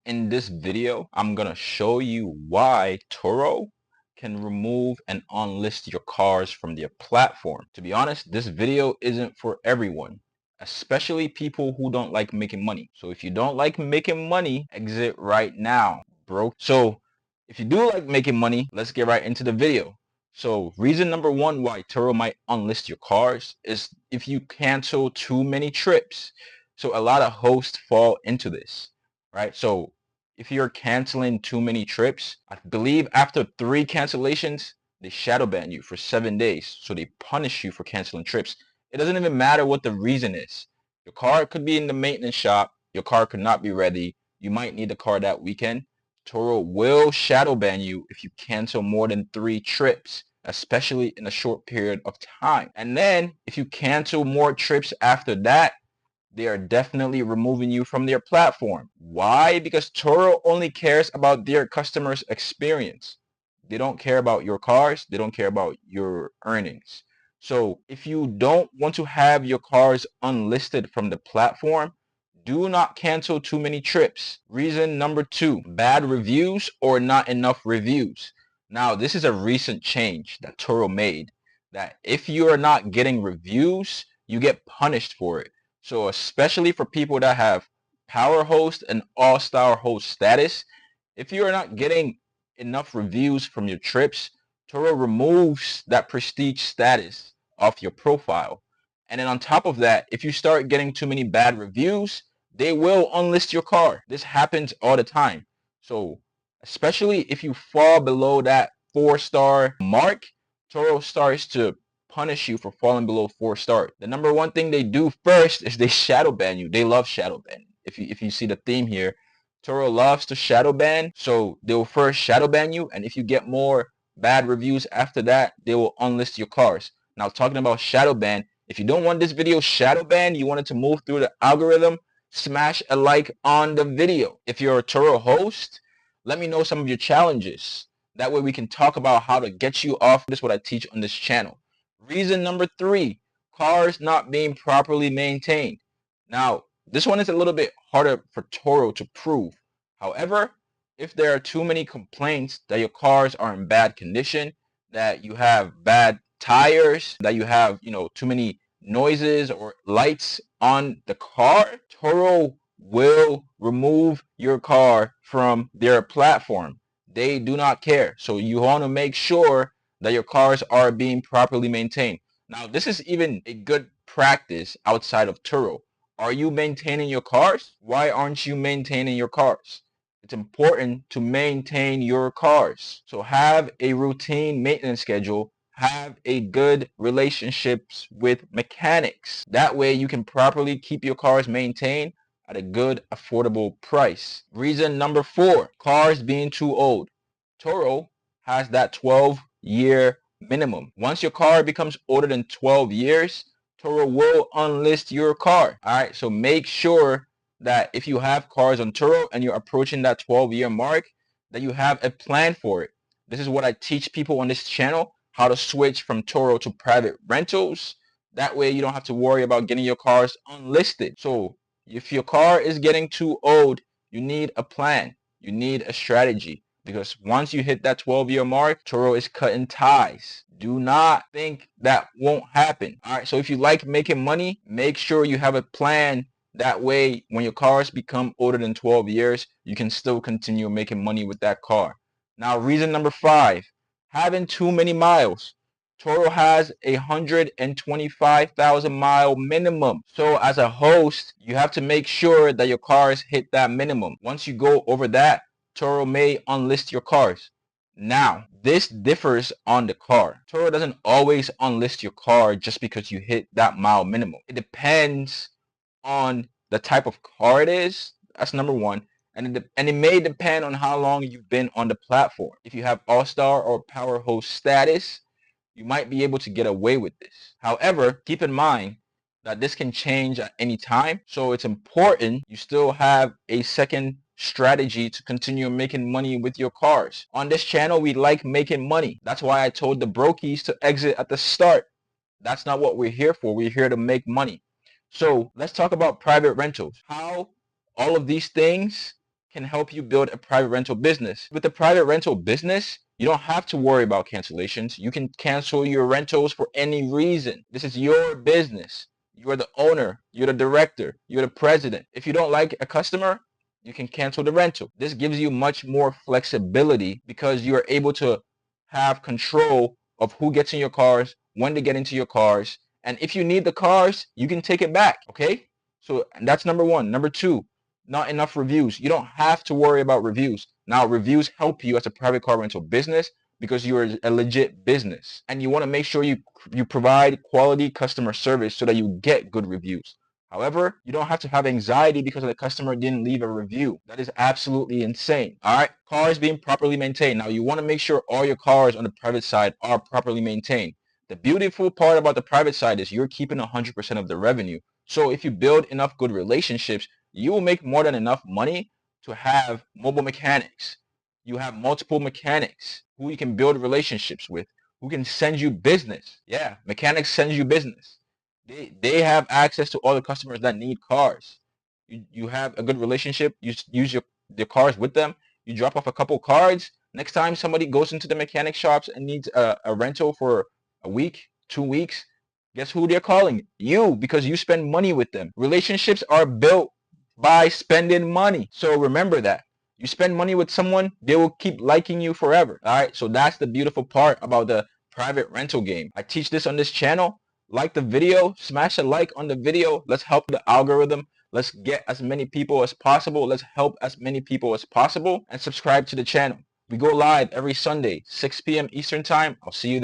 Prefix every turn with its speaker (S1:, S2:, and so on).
S1: In this video, I'm gonna show you why Turo can remove and unlist your cars from their platform. To be honest, this video isn't for everyone, especially people who don't like making money. So if you don't like making money, exit right now, bro. So if you do like making money, let's get right into the video. So reason number one why Turo might unlist your cars is if you cancel too many trips. So a lot of hosts fall into this, right? So if you're canceling too many trips, I believe after 3 cancellations, they shadow ban you for 7 days. So they punish you for canceling trips. It doesn't even matter what the reason is. Your car could be in the maintenance shop. Your car could not be ready. You might need the car that weekend. Turo will shadow ban you if you cancel more than 3 trips, especially in a short period of time. And then if you cancel more trips after that, they are definitely removing you from their platform. Why? Because Turo only cares about their customers' experience. They don't care about your cars. They don't care about your earnings. So if you don't want to have your cars unlisted from the platform, do not cancel too many trips. Reason number 2, bad reviews or not enough reviews. Now, this is a recent change that Turo made, that if you are not getting reviews, you get punished for it. So especially for people that have power host and all-star host status, if you are not getting enough reviews from your trips, Turo removes that prestige status off your profile. And then on top of that, if you start getting too many bad reviews, they will unlist your car. This happens all the time. So especially if you fall below that 4-star mark, Turo starts to punish you for falling below 4 stars. The number one thing they do first is they shadow ban you. They love shadow ban. If you see the theme here, Turo loves to shadow ban. So they will first shadow ban you, and if you get more bad reviews after that, they will unlist your cars. Now talking about shadow ban, if you don't want this video shadow banned, you want it to move through the algorithm, smash a like on the video. If you're a Turo host, let me know some of your challenges. That way we can talk about how to get you off. This is what I teach on this channel. Reason number 3, cars not being properly maintained. Now, this one is a little bit harder for Turo to prove. However, if there are too many complaints that your cars are in bad condition, that you have bad tires, that you have, too many noises or lights on the car, Turo will remove your car from their platform. They do not care. So you want to make sure that your cars are being properly maintained. Now, this is even a good practice outside of Turo. Are you maintaining your cars? Why aren't you maintaining your cars? It's important to maintain your cars. So have a routine maintenance schedule. Have a good relationships with mechanics. That way you can properly keep your cars maintained at a good, affordable price. Reason number 4, cars being too old. Turo has that 12-year minimum. Once your car becomes older than 12 years, Turo will unlist your car. All right, so make sure that if you have cars on Turo and you're approaching that 12-year mark, that you have a plan for it. This is what I teach people on this channel, how to switch from Turo to private rentals. That way you don't have to worry about getting your cars unlisted. So if your car is getting too old, you need a plan. You need a strategy. Because once you hit that 12-year mark, Turo is cutting ties. Do not think that won't happen. All right, so if you like making money, make sure you have a plan. That way, when your cars become older than 12 years, you can still continue making money with that car. Now, reason number 5, having too many miles. Turo has 125,000 mile minimum. So as a host, you have to make sure that your cars hit that minimum. Once you go over that, Turo may unlist your cars. Now, this differs on the car. Turo doesn't always unlist your car just because you hit that mile minimum. It depends on the type of car it is. That's number 1. And it may depend on how long you've been on the platform. If you have all-star or power host status, you might be able to get away with this. However, keep in mind that this can change at any time. So it's important you still have a second strategy to continue making money with your cars. On this channel, we like making money. That's why I told the brokies to exit at the start. That's not what we're here for. We're here to make money. So let's talk about private rentals. How all of these things can help you build a private rental business. With the private rental business, you don't have to worry about cancellations. You can cancel your rentals for any reason. This is your business. You're the owner, you're the director, you're the president. If you don't like a customer, you can cancel the rental. This gives you much more flexibility because you are able to have control of who gets in your cars, when to get into your cars, and if you need the cars, you can take it back, okay? So that's number one. Number two, not enough reviews. You don't have to worry about reviews. Now, reviews help you as a private car rental business because you're a legit business, and you want to make sure you provide quality customer service so that you get good reviews. However, you don't have to have anxiety because the customer didn't leave a review. That is absolutely insane. All right, cars being properly maintained. Now, you want to make sure all your cars on the private side are properly maintained. The beautiful part about the private side is you're keeping 100% of the revenue. So if you build enough good relationships, you will make more than enough money to have mobile mechanics. You have multiple mechanics who you can build relationships with, who can send you business. Yeah, mechanics send you business. They have access to all the customers that need cars. You have a good relationship. You use your cars with them. You drop off a couple cards. Next time somebody goes into the mechanic shops and needs a rental for a week, 2 weeks, guess who they're calling? You, because you spend money with them. Relationships are built by spending money. So remember that. You spend money with someone, they will keep liking you forever. All right. So that's the beautiful part about the private rental game. I teach this on this channel. Like the video, smash a like on the video. Let's help the algorithm. Let's get as many people as possible. Let's help as many people as possible, and subscribe to the channel. We go live every Sunday, 6 p.m. Eastern time. I'll see you there.